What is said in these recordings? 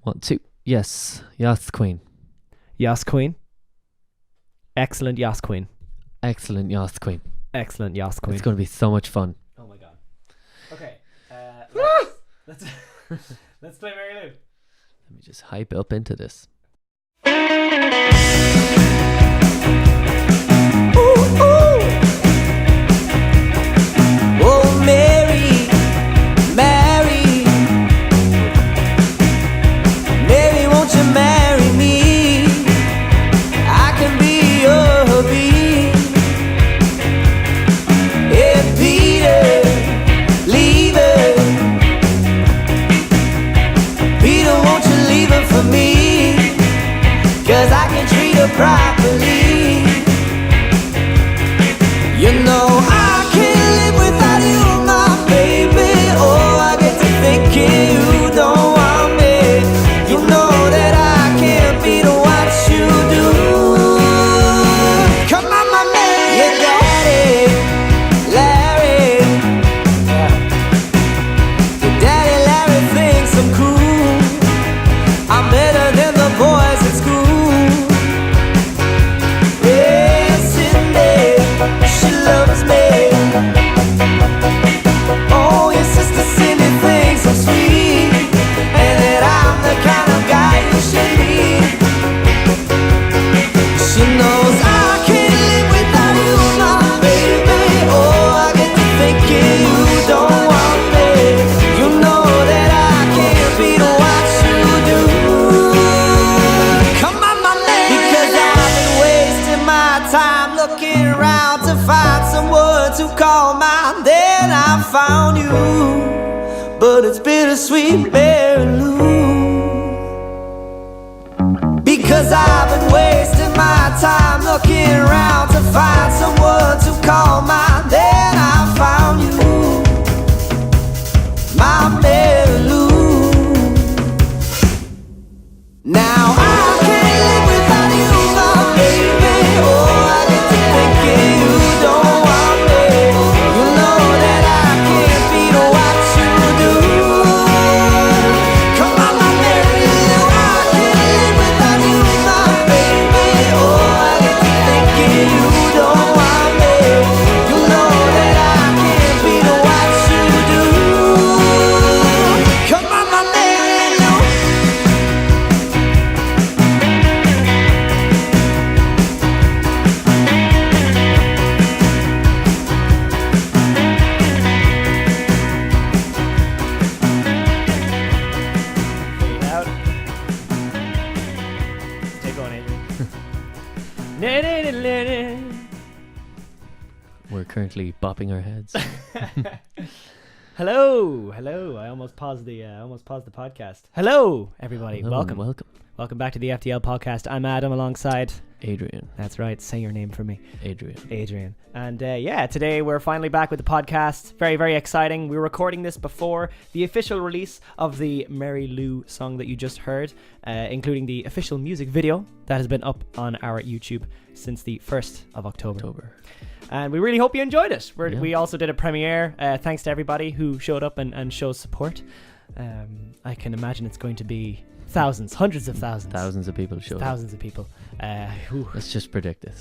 1, 2. Yes. Yes, Queen. Yas Queen. Excellent Yas Queen. Excellent Yes, Queen. Excellent Yas Queen. It's going to be so much fun. Oh my god. Okay. Let's let's play Mary Lou. Let me just hype up into this. Ooh, ooh. Oh, Mary, Mary, Mary, won't you marry me? I can be your hubby. Hey, Peter, leave her. Peter, won't you leave her for me? 'Cause I can treat her properly. You know I can't live without you, my baby. Oh, I get to thinking you don't want me. You know that I can't beat what you do. Come on, my man. Your daddy, Larry. Your daddy, Larry thinks I'm cool. I'm better than the boys at school. Yeah, Cindy, she loves me. Oh, your sister Cindy thinks I'm sweet, and that I'm the kind of guy you should be. She knows I can't live without you, my baby. Oh, I get to thinking you don't want me. You know that I can't beat what you do. Come on, my man. Because I've been wasting my time looking around to find someone to call mine. Then I found you, but it's bittersweet, Mary Lou. Because I've been wasting my time looking around to find someone to call mine. Then I found you, my Mary Lou. Now I can't live without you, my baby. Oh, I get to thinking you don't want me. You know that I can't beat what you do. Come on, my Mary Lou. I can't live without you, my baby. Oh, I get to thinking you don't want me. You know that I can't beat what you do. Come on, my Mary Lou. Fade out. Take on it. We're currently bopping our heads. Hello. I almost paused the podcast. Hello, everybody. Hello and Welcome. Welcome. Welcome back to the FDL podcast. I'm Adam alongside. Adrian. That's right. Say your name for me. Adrian. And today we're finally back with the podcast. Very, very exciting. We're recording this before the official release of the Mary Lou song that you just heard, including the official music video that has been up on our YouTube since the 1st of October. And we really hope you enjoyed it. We also did a premiere. Thanks to everybody who showed up and showed support. I can imagine it's going to be thousands, hundreds of thousands. Thousands of people showed up. Thousands of people. Let's just predict this.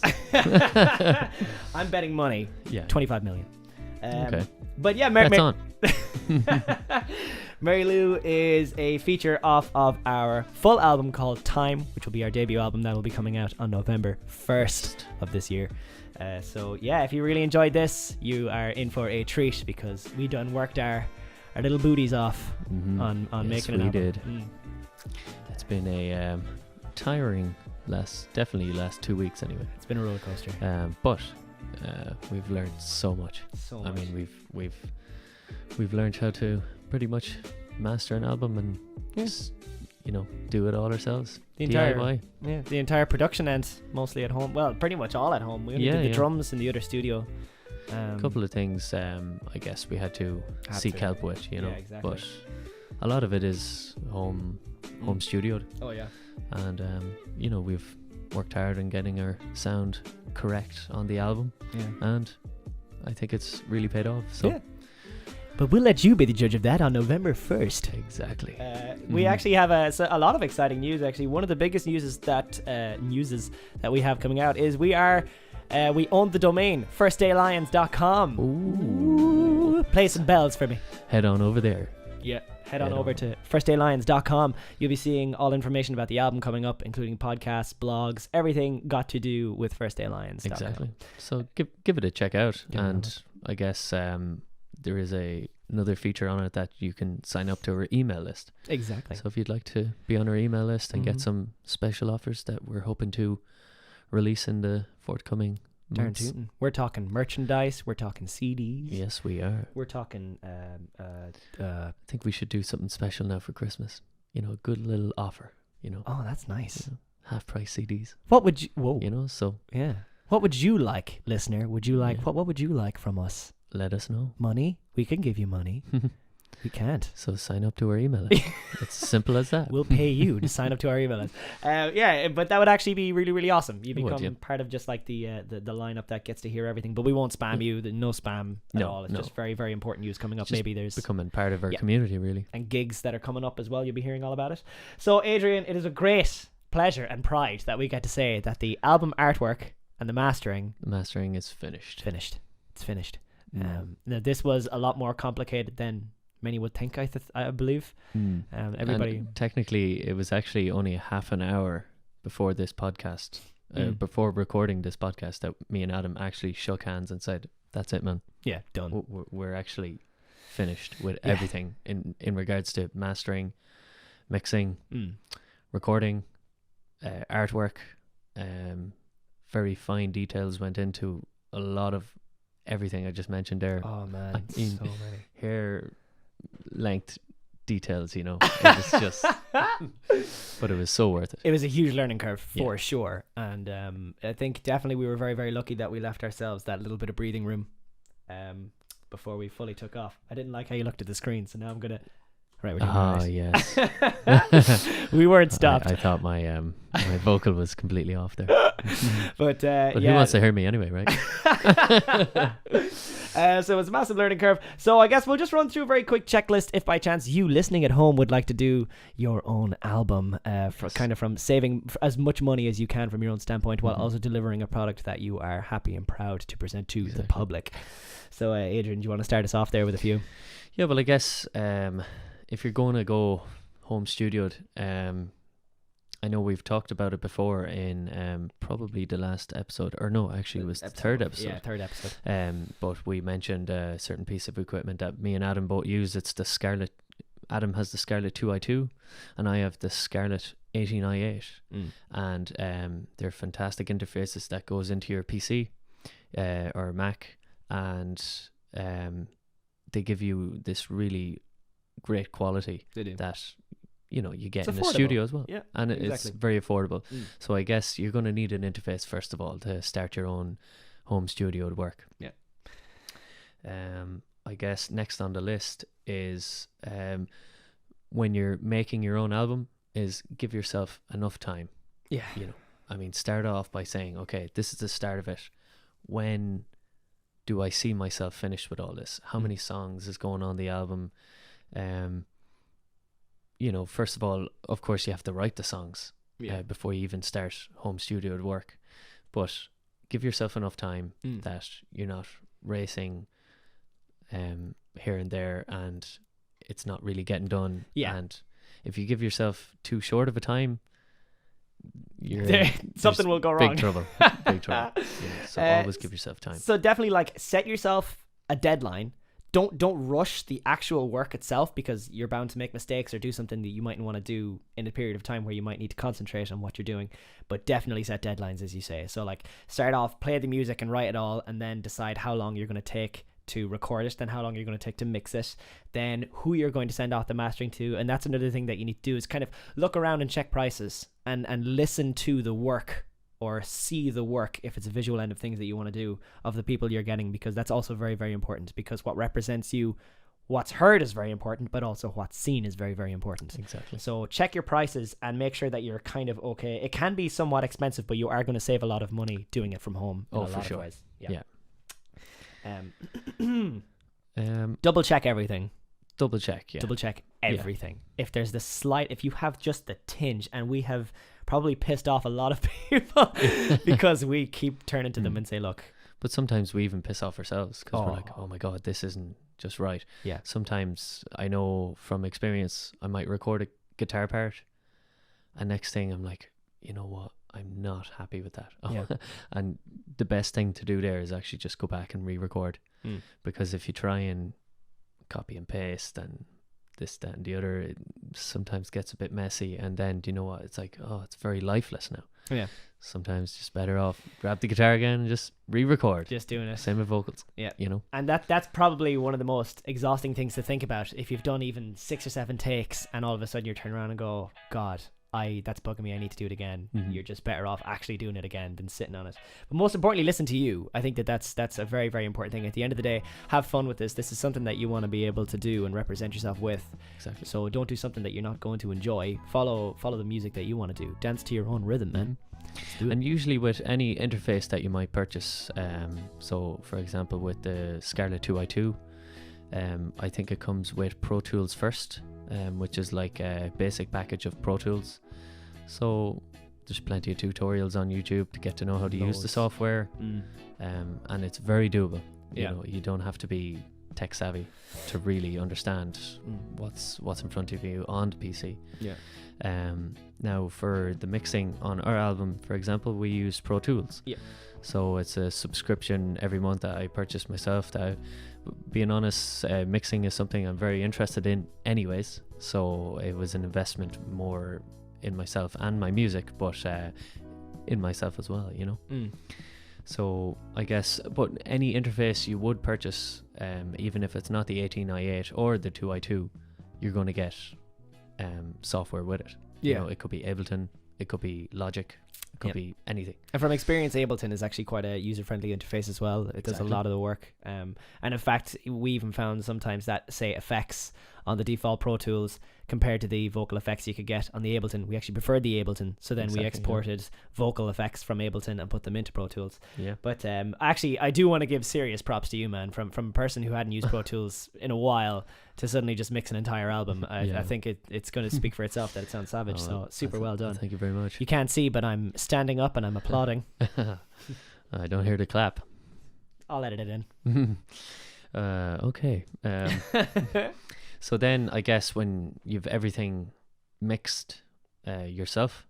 I'm betting money. Yeah. 25 million. Okay. But yeah, That's on. Mary Lou is a feature off of our full album called Time, which will be our debut album that will be coming out on November 1st of this year. So yeah, if you really enjoyed this, you are in for a treat because we done worked our little booties off on making an album. Did. It's been a tiring definitely last 2 weeks anyway. It's been a roller coaster. But we've learned so much. I mean, we've learned how to pretty much master an album and just, do it all ourselves. DIY. The entire production end mostly at home. Well, pretty much all at home. We only did the drums in the other studio. A couple of things I guess we had to seek help with, Yeah, exactly. But a lot of it is home studioed. Oh yeah. And we've worked hard on getting our sound correct on the album. Yeah. And I think it's really paid off. So But we'll let you be the judge of that on November 1st. Exactly. We actually have a lot of exciting news. Actually, one of the biggest news that we have coming out is we own the domain firstdaylions.com. Ooh. Play some bells for me. Head on over there. Yeah, head on over to firstdaylions.com. You'll be seeing all information about the album coming up, including podcasts, blogs, everything got to do with firstdaylions.com. Exactly. So give it a check out. I guess there is another feature on it that you can sign up to our email list. Exactly. So if you'd like to be on our email list and get some special offers that we're hoping to release in the forthcoming months. We're talking merchandise. We're talking CDs. Yes, we are. We're talking. I think we should do something special now for Christmas. You know, a good little offer. You know. Oh, that's nice. You know, half price CDs. What would you? Whoa. You know, so yeah. What would you like, listener? Would you like what would you like from us? Let us know. Money? We can give you money. We can't. So sign up to our email list. It's as simple as that. We'll pay you to sign up to our email list. Yeah, but that would actually be really, really awesome. You become part of just like the lineup that gets to hear everything. But we won't spam you. No spam at all. It's just very, very important news coming up. Just maybe there's becoming part of our community, really. And gigs that are coming up as well. You'll be hearing all about it. So Adrian, it is a great pleasure and pride that we get to say that the album artwork and the mastering is finished. It's finished. Now this was a lot more complicated than many would think, I believe. Everybody. And technically, it was actually only a half an hour before this podcast, before recording this podcast, that me and Adam actually shook hands and said, "That's it, man. Yeah, done. We're actually finished with everything in regards to mastering, mixing, recording, artwork. Very fine details went into a lot of everything I just mentioned there. Oh man, so many hair length details, you know. It was just but it was so worth it. It was a huge learning curve for sure, and I think definitely we were very, very lucky that we left ourselves that little bit of breathing room before we fully took off. I didn't like how you looked at the screen, so now I'm gonna we're doing yes. We weren't stopped. I thought my my vocal was completely off there. But who wants to hear me anyway, right? So it's a massive learning curve. So I guess we'll just run through a very quick checklist if by chance you listening at home would like to do your own album, from saving as much money as you can from your own standpoint, while also delivering a product that you are happy and proud to present to the public. So Adrian, do you want to start us off there with a few? Yeah, well, I guess if you're going to go home studioed, I know we've talked about it before in probably the last episode, or no, actually it was the third episode. Yeah, third episode. But we mentioned a certain piece of equipment that me and Adam both use. It's the Scarlett. Adam has the Scarlett 2i2, and I have the Scarlett 18i8, and they're fantastic interfaces that goes into your PC or Mac, and they give you this really great quality that you know you get in the studio as well, and it's very affordable. So I guess you're going to need an interface first of all to start your own home studio at work. I guess next on the list is when you're making your own album is give yourself enough time. You know, I mean, start off by saying, okay, this is the start of it. When do I see myself finished with all this? How many songs is going on the album? You know, first of all, of course, you have to write the songs before you even start home studio at work. But give yourself enough time that you're not racing here and there and it's not really getting done. And if you give yourself too short of a time, something will go wrong. Big trouble. Yeah, so always give yourself time. So definitely, like, set yourself a deadline. Don't rush the actual work itself, because you're bound to make mistakes or do something that you mightn't want to do in a period of time where you might need to concentrate on what you're doing. But definitely set deadlines, as you say. So like, start off, play the music and write it all, and then decide how long you're going to take to record it, then how long you're going to take to mix it, then who you're going to send off the mastering to. And that's another thing that you need to do, is kind of look around and check prices and listen to the work, or see the work, if it's a visual end of things that you want to do, of the people you're getting, because that's also very, very important, because what represents you, what's heard is very important, but also what's seen is very, very important. Exactly. So check your prices and make sure that you're kind of okay. It can be somewhat expensive, but you are going to save a lot of money doing it from home. Oh, for sure. Yeah. Double check everything. Double check, yeah. Double check everything. If there's if you have just the tinge, and we have probably pissed off a lot of people because we keep turning to them and say, look. But sometimes we even piss off ourselves because we're like, oh my God, this isn't just right. Yeah. Sometimes I know from experience, I might record a guitar part, and next thing I'm like, you know what? I'm not happy with that. Yeah. And the best thing to do there is actually just go back and re-record. Because if you try and copy and paste and this, that and the other, it sometimes gets a bit messy, and then do you know what? It's like, oh, it's very lifeless now. Yeah. Sometimes just better off grab the guitar again and just re-record. Just doing it. Same with vocals. Yeah. You know? And that's probably one of the most exhausting things to think about. If you've done even 6 or 7 takes and all of a sudden you turn around and go, God, that's bugging me, I need to do it again. You're just better off actually doing it again than sitting on it. But most importantly, listen to you. I think that's a very, very important thing. At the end of the day, have fun with this. Is something that you want to be able to do and represent yourself with. Exactly. So don't do something that you're not going to enjoy. Follow the music that you want to do. Dance to your own rhythm, man. And usually with any interface that you might purchase, so for example with the Scarlett 2i2, I think it comes with Pro Tools first, which is like a basic package of Pro Tools. So there's plenty of tutorials on YouTube to get to know how to use the software, and it's very doable. You know, you don't have to be tech savvy to really understand what's in front of you on the PC. Now for the mixing on our album, for example, we use Pro Tools. So it's a subscription every month that I purchase myself. That, being honest, mixing is something I'm very interested in anyways, so it was an investment more in myself and my music, but in myself as well, you know. So I guess, but any interface you would purchase, even if it's not the 18i8 or the 2i2, you're going to get software with it. You know, it could be Ableton, it could be Logic, it could be anything. And from experience, Ableton is actually quite a user-friendly interface as well. It does a lot of the work. And in fact, we even found sometimes that, say, effects on the default Pro Tools compared to the vocal effects you could get on the Ableton, we actually preferred the Ableton. So then we exported vocal effects from Ableton and put them into Pro Tools. But actually, I do want to give serious props to you, man, from a person who hadn't used Pro Tools in a while to suddenly just mix an entire album. I think it's going to speak for itself that it sounds savage. So super well done. Thank you very much. You can't see, but I'm standing up and I'm applauding. I don't hear the clap. I'll edit it in. Okay. So then I guess when you've everything mixed yourself,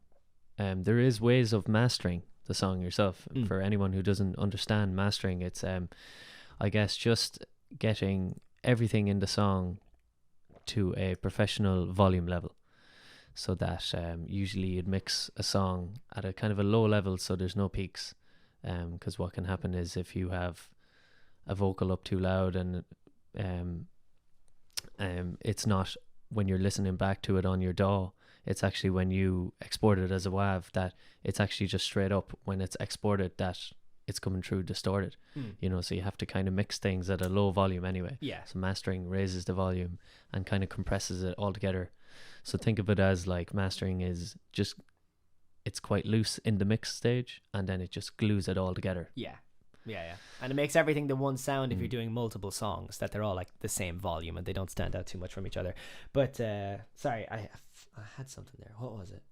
there is ways of mastering the song yourself. For anyone who doesn't understand mastering, it's I guess just getting everything in the song to a professional volume level, so that usually you'd mix a song at a kind of a low level so there's no peaks, because what can happen is if you have a vocal up too loud and it's not when you're listening back to it on your DAW, it's actually when you export it as a WAV that it's actually just straight up when it's exported that it's coming through distorted. You know, so you have to kind of mix things at a low volume anyway. So mastering raises the volume and kind of compresses it all together. So think of it as like mastering is just, it's quite loose in the mix stage and then it just glues it all together. And it makes everything the one sound if you're doing multiple songs, that they're all like the same volume and they don't stand out too much from each other. But sorry, I had something there. What was it?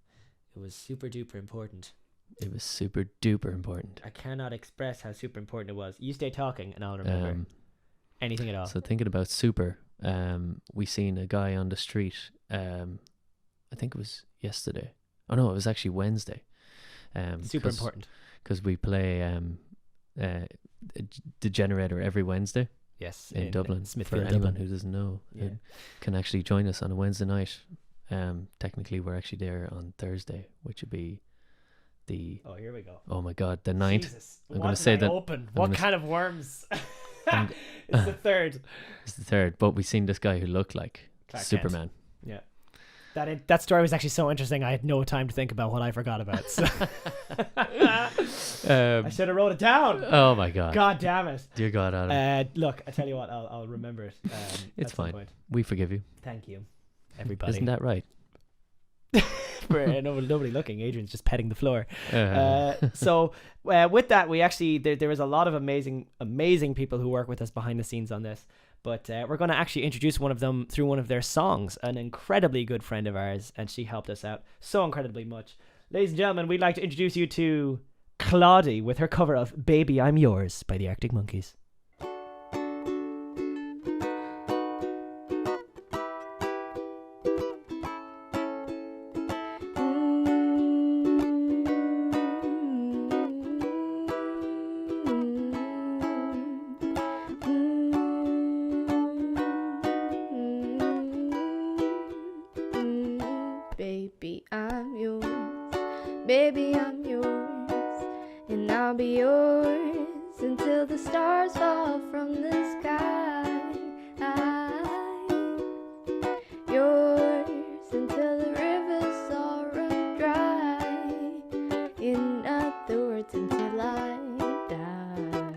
It was super duper important. It was super duper important. I cannot express how super important it was. You stay talking and I'll remember anything at all. So thinking about super, we seen a guy on the street, I think it was yesterday. Oh no, it was actually Wednesday. Super important. Because we play the Generator every Wednesday. Yes, in Dublin. Smithfield, for anyone Dublin. who doesn't know, who can actually join us on a Wednesday night. Technically, we're actually there on Thursday, which would be the... Oh, here we go. Oh my God, the 9th. Jesus, I'm going to say that... What kind of worms? It's the 3rd. It's the 3rd, but we seen this guy who looked like Clark Superman. Kent. Yeah. That story was actually so interesting. I had no time to think about what I forgot about. So. I should have wrote it down. Oh my God. God damn it. Dear God, Adam. Look, I tell you what, I'll remember it. It's fine. We forgive you. Thank you, everybody. Isn't that right? For nobody looking, Adrian's just petting the floor. So with that, we actually there was a lot of amazing people who work with us behind the scenes on this. But we're going to actually introduce one of them through one of their songs. An incredibly good friend of ours, and she helped us out so incredibly much. Ladies and gentlemen, we'd like to introduce you to Claudie with her cover of Baby I'm Yours by the Arctic Monkeys. Baby, I'm yours. Baby, I'm yours. And I'll be yours until the stars fall from the sky. Yours until the rivers all run dry. In other words, until I die.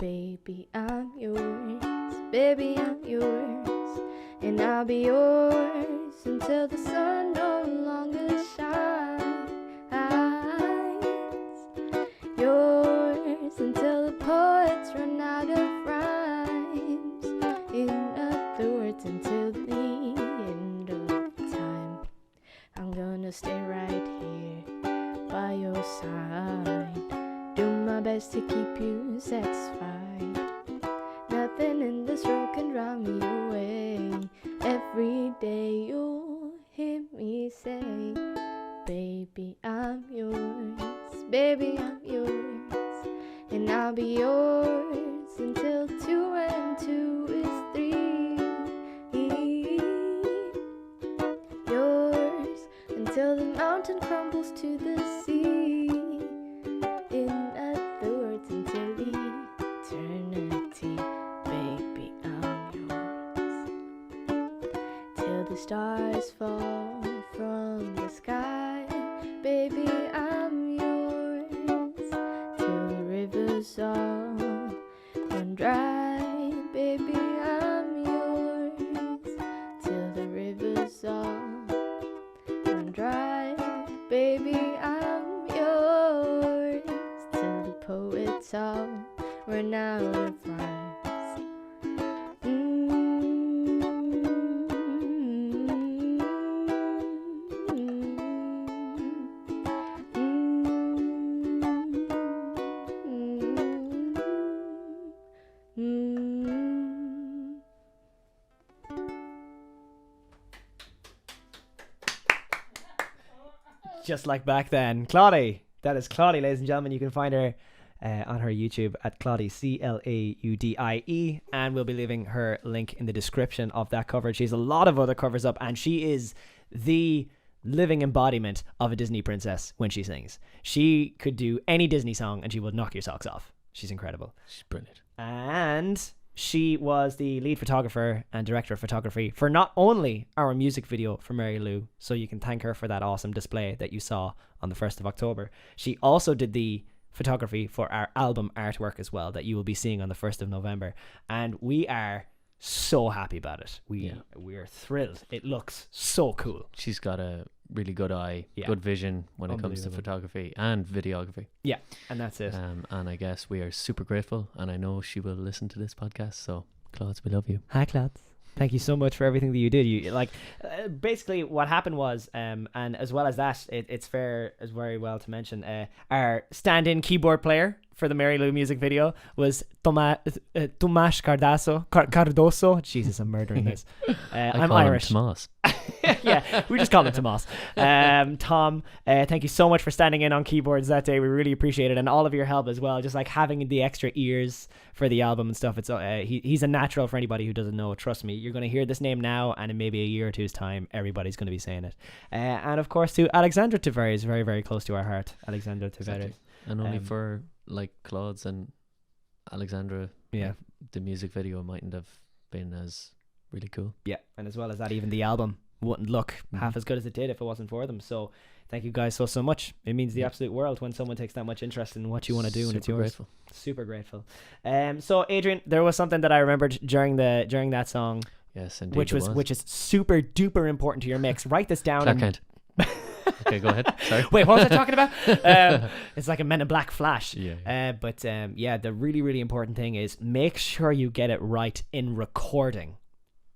Baby, I'm yours. Baby, I'm yours. And I'll be yours until the sun no longer shines. Yours until the poets run out of rhymes. In other words, until the end of time. I'm gonna stay right here by your side. Do my best to keep you satisfied. Nothing in this world can drive me away. Every day you'll hear me say, baby, I'm yours. Baby, I'm yours. And I'll be yours until 2 and 2 is 3. Yours until the mountain crumbles to the sea. In other words, until eternity. Baby, I'm yours. Till the stars fall from the sky. Baby, I'm yours. Till the rivers all run dry. Baby, I'm yours. Till the rivers all run dry. Baby, I'm yours. Till the poets all run out of rhymes. Just like back then. Claudie. That is Claudie, ladies and gentlemen. You can find her on her YouTube at Claudie, Claudie. And we'll be leaving her link in the description of that cover. She has a lot of other covers up, and she is the living embodiment of a Disney princess when she sings. She could do any Disney song and she would knock your socks off. She's incredible. She's brilliant. And she was the lead photographer and director of photography for not only our music video for Mary Lou, so you can thank her for that awesome display that you saw on the 1st of October. She also did the photography for our album artwork as well, that you will be seeing on the 1st of November. And we are so happy about it. We're thrilled. It looks so cool. She's got a really good eye, good vision when it comes to photography and videography. Yeah, and that's it. And I guess we are super grateful, and I know she will listen to this podcast. So, Claude, we love you. Hi, Claude. Thank you so much for everything that you did. You basically what happened was, and as well as that, it's fair as very well to mention, our stand-in keyboard player for the Mary Lou music video was Tomas Cardoso. Jesus, I'm murdering this. I'm Irish. Tomas. Yeah, we just call him Tomas. Tom, thank you so much for standing in on keyboards that day. We really appreciate it, and all of your help as well. Just like having the extra ears for the album and stuff. It's he's a natural for anybody who doesn't know. Trust me, you're going to hear this name now, and in maybe a year or two's time, everybody's going to be saying it. And of course, to Alexandra Tavares, very, very close to our heart. Alexandra Tavares, exactly. And only for like Claude's and Alexandra, the music video mightn't have been as really cool. Yeah, and as well as that, even the album wouldn't look half as good as it did if it wasn't for them. So thank you guys so much. It means the absolute world when someone takes that much interest in what you want to do, and it's yours. Grateful. Super grateful. So Adrian, there was something that I remembered during that song. Yes, indeed. Which is super duper important to your mix. Write this down. Okay, go ahead. Sorry. Wait, what was I talking about? It's like a Men in Black flash. Yeah. But the really, really important thing is make sure you get it right in recording.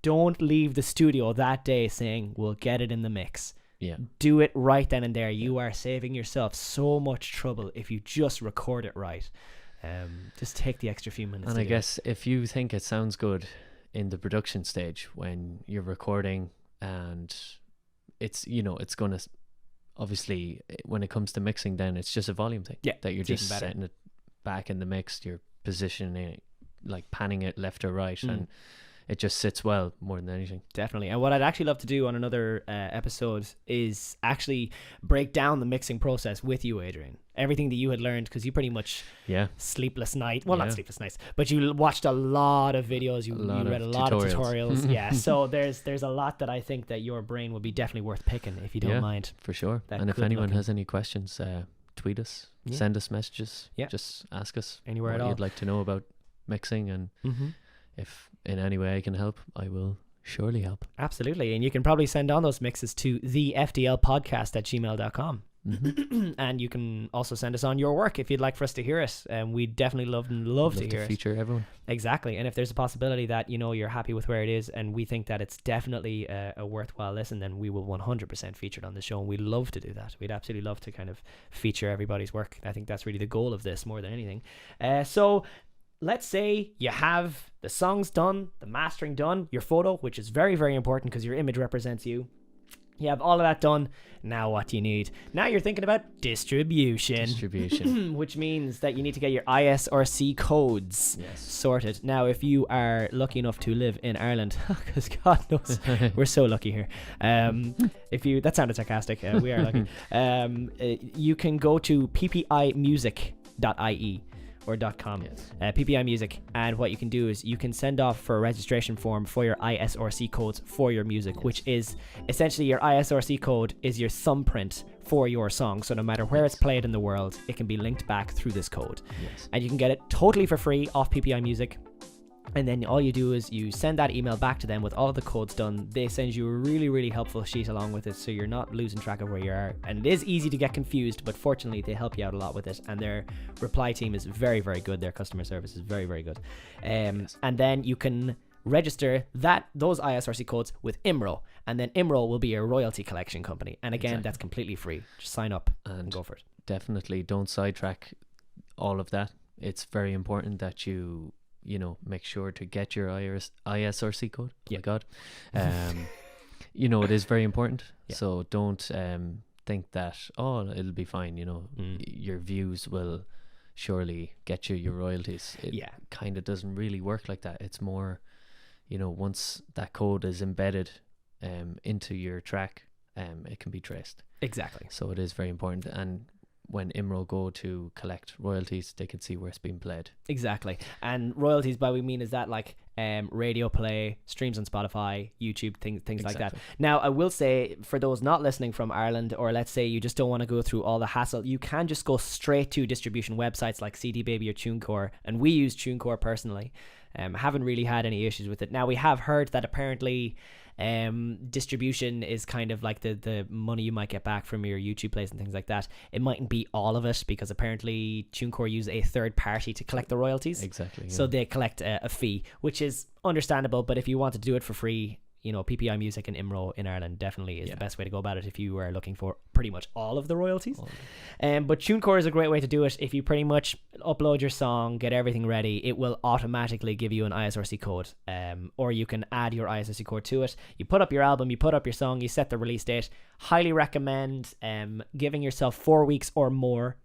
Don't leave the studio that day saying, we'll get it in the mix. Yeah. Do it right then and there. You are saving yourself so much trouble if you just record it right. Just take the extra few minutes. And I guess if you think it sounds good in the production stage when you're recording, and it's, you know, it's going to, obviously when it comes to mixing, then it's just a volume thing. Yeah, that you're it's even just better. setting it back in the mix, you're positioning it, like panning it left or right, and it just sits well more than anything. Definitely. And what I'd actually love to do on another episode is actually break down the mixing process with you, Adrian. Everything that you had learned, because you pretty much sleepless night. Well, not sleepless nights, but you watched a lot of videos. You read a lot of tutorials. Yeah. So there's a lot that I think that your brain would be definitely worth picking if you don't mind. For sure. And if anyone has any questions, tweet us, send us messages. Yeah. Just ask us anywhere what at all you'd like to know about mixing, and if in any way I can help, I will surely help. Absolutely. And you can probably send on those mixes to thefdlpodcast@gmail.com. And you can also send us on your work if you'd like for us to hear it. And we definitely love to hear it. Feature everyone. Exactly. And if there's a possibility that, you know, you're happy with where it is and we think that it's definitely a worthwhile listen, then we will 100% feature it on the show. And we'd love to do that. We'd absolutely love to kind of feature everybody's work. I think that's really the goal of this more than anything. So let's say you have the songs done, the mastering done, your photo, which is very, very important because your image represents you. You have all of that done. Now what do you need? Now you're thinking about distribution. Which means that you need to get your ISRC codes sorted. Now, if you are lucky enough to live in Ireland, because God knows we're so lucky here. That sounded sarcastic. We are lucky. You can go to ppimusic.ie. or .com, PPI Music, and what you can do is you can send off for a registration form for your ISRC codes for your music, which is essentially your ISRC code is your thumbprint for your song. So no matter where it's played in the world, it can be linked back through this code, and you can get it totally for free off PPI Music. And then all you do is you send that email back to them with all of the codes done. They send you a really, really helpful sheet along with it, so you're not losing track of where you are. And it is easy to get confused, but fortunately they help you out a lot with it. And their reply team is very, very good. Their customer service is very, very good. And then you can register those ISRC codes with IMRO, and then IMRO will be your royalty collection company. And again, that's completely free. Just sign up and go for it. Definitely don't sidetrack all of that. It's very important that you make sure to get your ISRC code. Yeah, God. It is very important. Yeah. So don't think that, it'll be fine. Your views will surely get you your royalties. It kind of doesn't really work like that. It's more, once that code is embedded into your track, it can be traced. Exactly. So it is very important. And when IMRO go to collect royalties, they can see where it's being played. Exactly. And royalties, by we mean is that like radio play, streams on Spotify, YouTube, things like that. Now, I will say, for those not listening from Ireland, or let's say you just don't want to go through all the hassle, you can just go straight to distribution websites like CD Baby or TuneCore, and we use TuneCore personally. Haven't really had any issues with it. Now, we have heard that apparently distribution is kind of like the money you might get back from your YouTube plays and things like that. It mightn't be all of it, because apparently TuneCore use a third party to collect the royalties. Exactly. Yeah. So they collect a fee, which is understandable. But if you want to do it for free, PPI Music and IMRO in Ireland definitely is the best way to go about it if you are looking for pretty much all of the royalties. But TuneCore is a great way to do it. If you pretty much upload your song, get everything ready, it will automatically give you an ISRC code, or you can add your ISRC code to it. You put up your album, you put up your song, you set the release date. Highly recommend giving yourself 4 weeks or more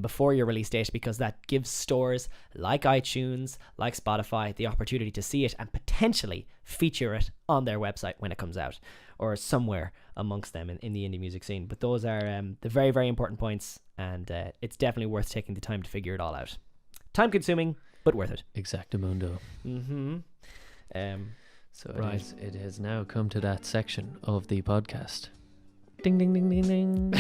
before your release date, because that gives stores like iTunes, like Spotify, the opportunity to see it and potentially feature it on their website when it comes out, or somewhere amongst them in the indie music scene. But those are the very, very important points, and it's definitely worth taking the time to figure it all out. Time consuming, but worth it. Exactamundo. So right. It has now come to that section of the podcast. Ding, ding, ding, ding, ding.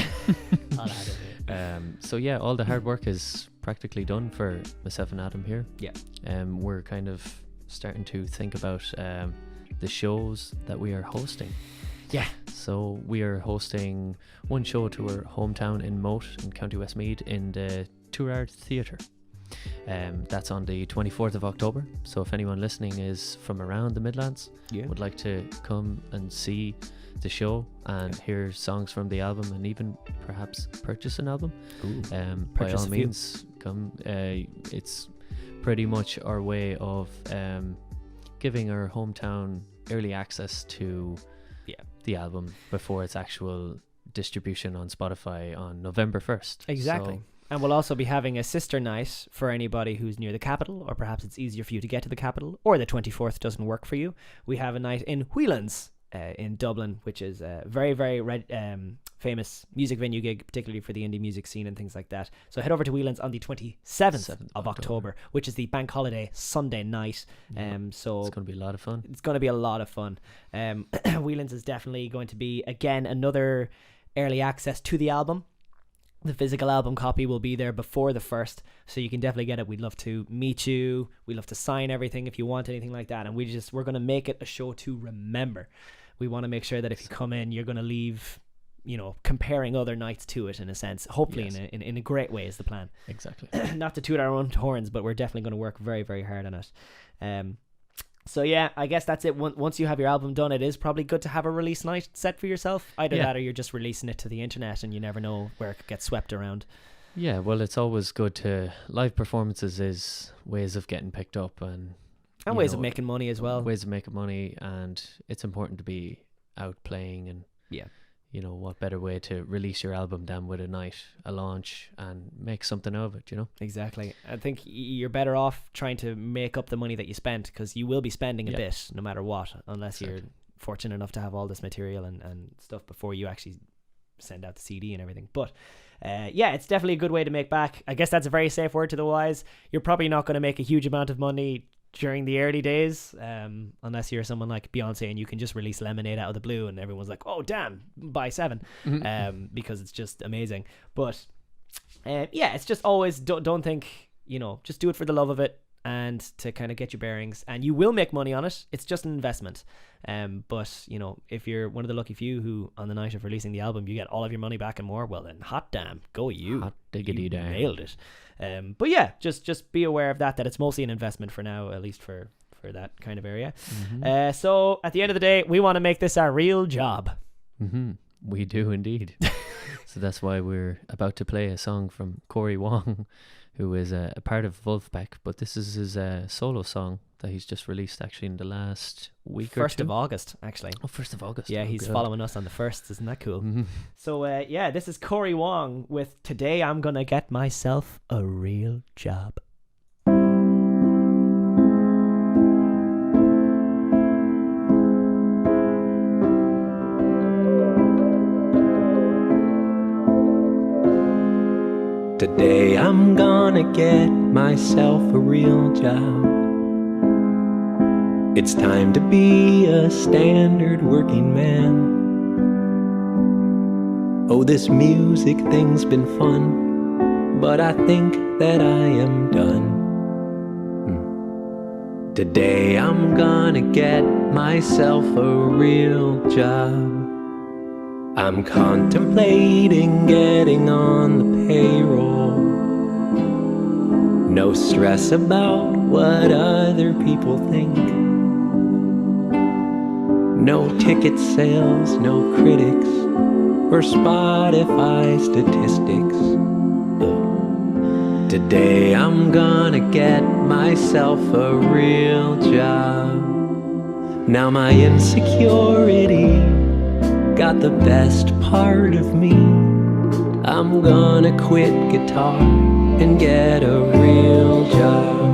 So yeah, all the hard work is practically done for myself and Adam here. Yeah. We're kind of starting to think about the shows that we are hosting. Yeah. So we are hosting one show to our hometown in Moat in County Westmeath in the Tourard Theatre. That's on the 24th of October. So if anyone listening is from around the Midlands, would like to come and see the show and hear songs from the album and even perhaps purchase an album, by all means come. It's pretty much our way of giving our hometown early access to the album before its actual distribution on Spotify on November 1st. Exactly. So, and we'll also be having a sister night for anybody who's near the capital, or perhaps it's easier for you to get to the capital, or the 24th doesn't work for you. We have a night in Whelan's in Dublin, which is a very, very famous music venue gig, particularly for the indie music scene and things like that. So head over to Whelan's on the 27th of October, which is the bank holiday Sunday night. So it's going to be a lot of fun. It's going to be a lot of fun. Whelan's is definitely going to be, again, another early access to the album. The physical album copy will be there before the 1st, so you can definitely get it. We'd love to meet you. We'd love to sign everything if you want anything like that. And we're going to make it a show to remember. We want to make sure that if you come in, you're going to leave, comparing other nights to it in a sense. Hopefully in a great way is the plan. Exactly. Not to toot our own horns, but we're definitely going to work very, very hard on it. So yeah, I guess that's it. Once you have your album done, it is probably good to have a release night set for yourself. Either that or you're just releasing it to the internet and you never know where it could get swept around. Yeah, well, it's always good to... Live performances is ways of getting picked up and ways of making money as well. Ways of making money, and it's important to be out playing, and what better way to release your album than with a night, a launch, and make something of it, Exactly. I think you're better off trying to make up the money that you spent, because you will be spending a bit no matter what, unless you're fortunate enough to have all this material and stuff before you actually send out the CD and everything. But it's definitely a good way to make back. I guess that's a very safe word to the wise. You're probably not going to make a huge amount of money during the early days, unless you're someone like Beyonce and you can just release Lemonade out of the blue and everyone's like, oh damn, buy 7, because it's just amazing. But it's just always don't think, just do it for the love of it and to kind of get your bearings, and you will make money on it. It's just an investment. But if you're one of the lucky few who on the night of releasing the album you get all of your money back and more, well then hot damn, go you. Hot diggity damn. Nailed it. But yeah, just be aware of that it's mostly an investment for now, at least for that kind of area. So at the end of the day, we want to make this our real job. We do indeed. So that's why we're about to play a song from Cory Wong, who is a part of Wolfpack, but this is his solo song that he's just released actually in the last week or 1st of August, actually. Oh, 1st of August. Yeah, he's following us on the 1st. Isn't that cool? So, this is Cory Wong with Today I'm Gonna Get Myself a Real Job. Today I'm gonna get myself a real job. It's time to be a standard working man. Oh, this music thing's been fun, but I think that I am done. Today I'm gonna get myself a real job. I'm contemplating getting on the payroll. No stress about what other people think. No ticket sales, no critics, or Spotify statistics. Today I'm gonna get myself a real job. Now my insecurity got the best part of me. I'm gonna quit guitar and get a real job.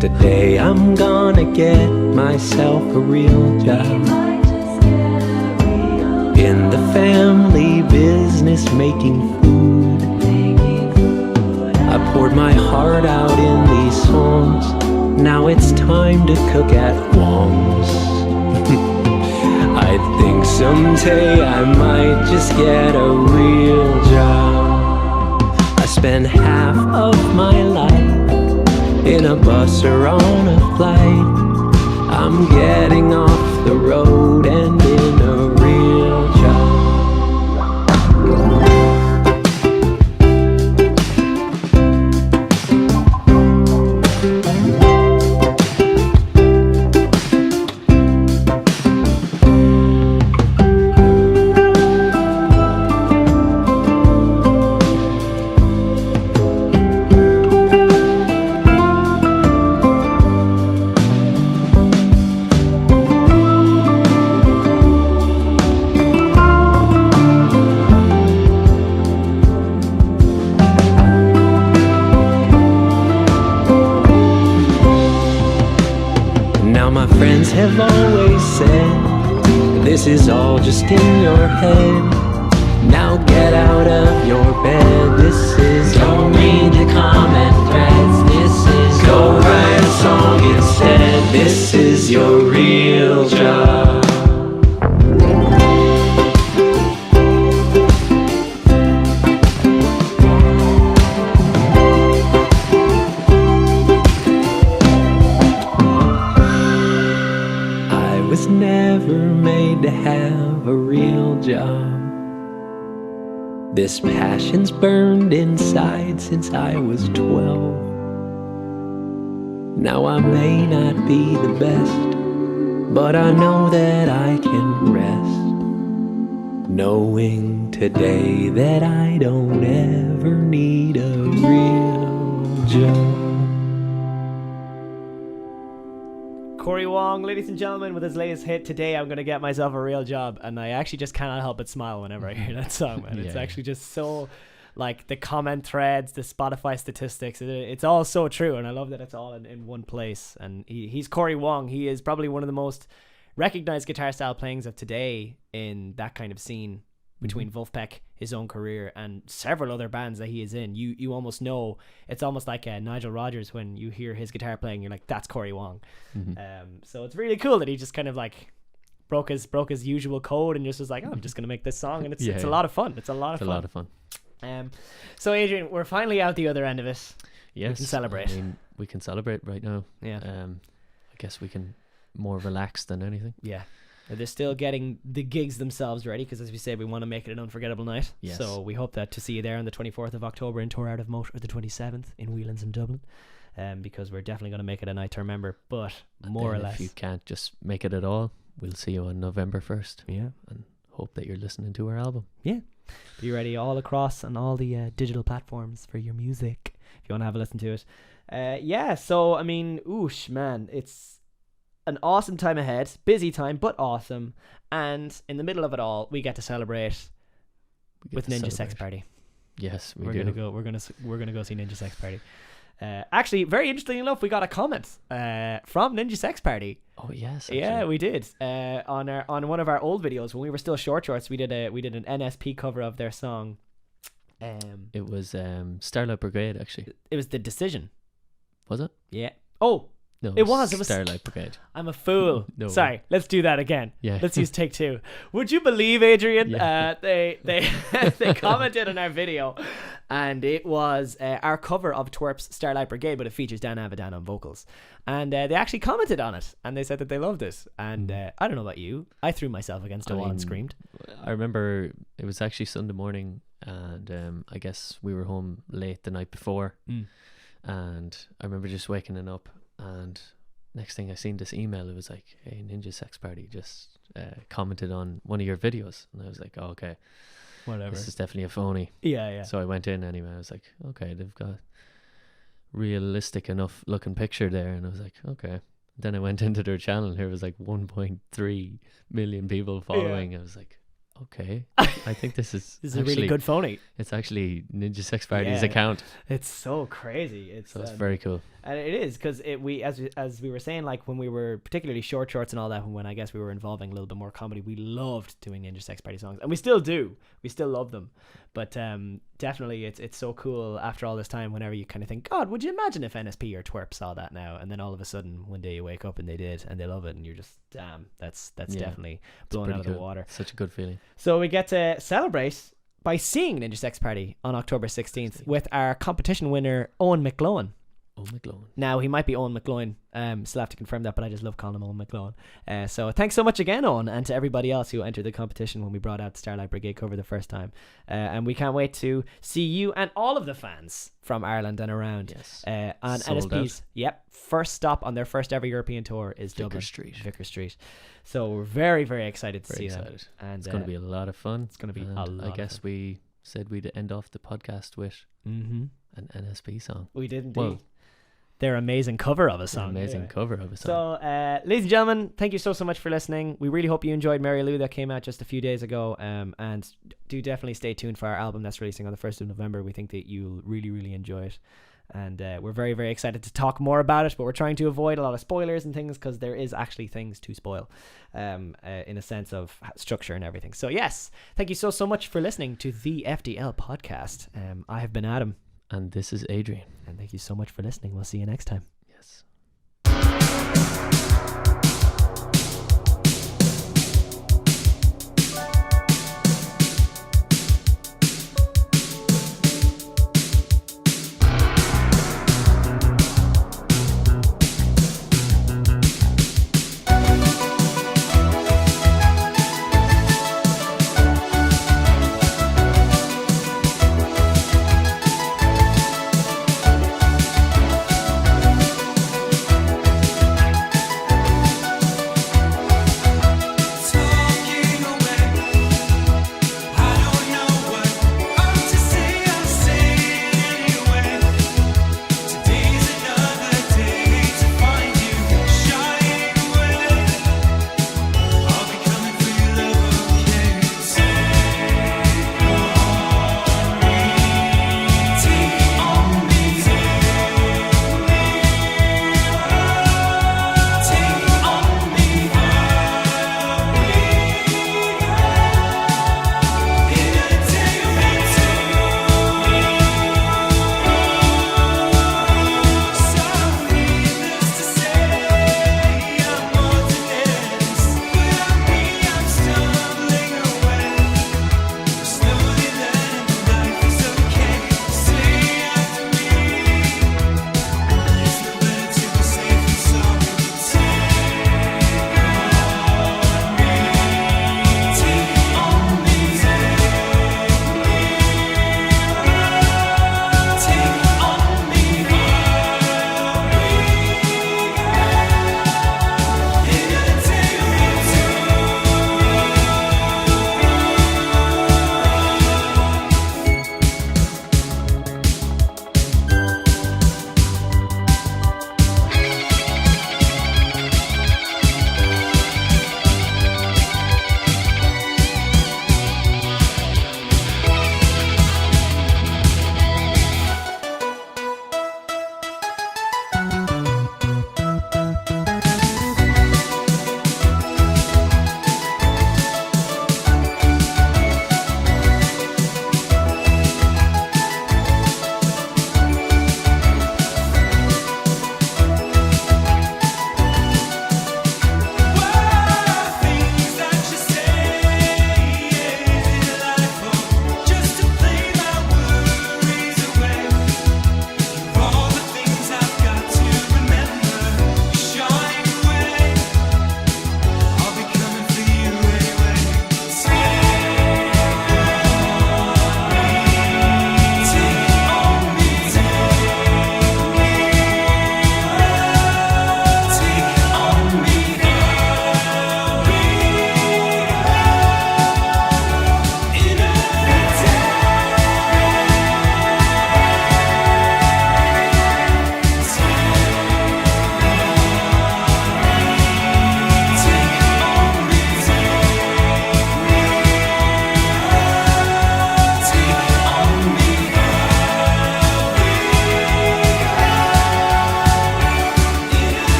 Today I'm gonna get myself a real job in the family business, making food. I poured my heart out in these songs. Now it's time to cook at Wong's. I I think someday I might just get a real job. I spend half of my life in a bus or on a flight. I'm getting off the road and in a real job. Have always said this is all just in your head. Now get out of your bed. This is don't read the comment threads. This is go write a song instead. This is your real job. To have a real job. This passion's burned inside since I was 12. Now I may not be the best, but I know that I can rest, knowing today that I don't ever need a real job. Cory Wong, ladies and gentlemen, with his latest hit, Today I'm Gonna Get Myself a Real Job. And I actually just cannot help but smile whenever I hear that song, man. It's actually just so, like, the comment threads, the Spotify statistics, it's all so true. And I love that it's all in one place. And he's Cory Wong. He is probably one of the most recognized guitar style playings of today in that kind of scene between Wolfpack, his own career, and several other bands that he is in. You almost know, it's almost like Nigel Rodgers when you hear his guitar playing, you're like, that's Cory Wong. So it's really cool that he just kind of like broke his usual code and just was like, oh, I'm just gonna make this song, and it's a lot of fun. It's a lot of fun. So Adrian, we're finally out the other end of it. Yes, we can celebrate. I mean, we can celebrate right now. Yeah. I guess we can more relaxed than anything. Yeah. They're still getting the gigs themselves ready because, as we said, we want to make it an unforgettable night. Yes. So we hope that to see you there on the 24th of October in Tour Out of Moat, or the 27th in Whelan's in Dublin, because we're definitely going to make it a night to remember. But more or less, if you can't just make it at all, we'll see you on November 1st. Yeah. And hope that you're listening to our album. Yeah. Be ready all across on all the digital platforms for your music if you want to have a listen to it. Yeah. So, I mean, oosh, man, it's an awesome time ahead, busy time, but awesome. And in the middle of it all, we get to celebrate with Ninja Sex Party. Yes, we're gonna go see Ninja Sex Party. Actually, very interesting enough, we got a comment from Ninja Sex Party. Oh yes, actually. Yeah, we did. On one of our old videos when we were still Short Shorts, we did an NSP cover of their song. It was Starlight Brigade, actually. It was The Decision. Was it? Yeah. Oh. No, it was Starlight Brigade. I'm a fool. No. Sorry, let's do that again. Yeah. Let's use take two. Would you believe, Adrian? Yeah. They commented on our video, and it was our cover of Twerp's Starlight Brigade, but it features Dan Avidan on vocals. And they actually commented on it, and they said that they loved it. And I don't know about you, I threw myself against a wall and screamed. I remember it was actually Sunday morning, and I guess we were home late the night before, and I remember just waking up. And next thing I seen this email, it was like, hey, Ninja Sex Party just commented on one of your videos. And I was like, oh, okay, whatever, this is definitely a phony. Yeah. So I went in anyway. I was like, okay, they've got realistic enough looking picture there. And I was like, okay. Then I went into their channel and there was like 1.3 million people following. I was like, okay, I think this is a really good phony. It's actually Ninja Sex Party's account. It's so crazy. It's very cool. And it is, because we as we were saying, like when we were particularly Short Shorts and all that, when I guess we were involving a little bit more comedy, we loved doing Ninja Sex Party songs, and we still do. We still love them. But definitely it's so cool after all this time, whenever you kind of think, God, would you imagine if NSP or Twerp saw that now? And then all of a sudden one day you wake up and they did, and they love it, and you're just damn, that's Yeah. definitely blown out of the water. Such a good feeling. So we get to celebrate by seeing Ninja Sex Party on October 16th with our competition winner, Owen McGlowan. Oh, McGlowan. Now, he might be Owen McGlowan. Still have to confirm that, but I just love calling him Owen McGlowan. So thanks so much again, Owen, and to everybody else who entered the competition when we brought out the Starlight Brigade cover the first time. And we can't wait to see you and all of the fans from Ireland and around. Yes. On Sold NSP's first stop on their first ever European tour is Dublin. Vicar Street. So we're very, very excited to see that. And it's going to be a lot of fun. It's going to be And a lot I guess we said we'd end off the podcast with an NSP song. We did indeed. Well, their amazing cover of a song. Cover of a song. So, ladies and gentlemen, thank you so much for listening. We really hope you enjoyed Mary Lou that came out just a few days ago. And do definitely stay tuned for our album that's releasing on the 1st of November. We think that you'll really, really enjoy it. And we're very, very excited to talk more about it, but we're trying to avoid a lot of spoilers and things because there is actually things to spoil in a sense of structure and everything. So, yes, thank you so much for listening to the FDL podcast. I have been Adam. And this is Adrian. And thank you so much for listening. We'll see you next time. Yes.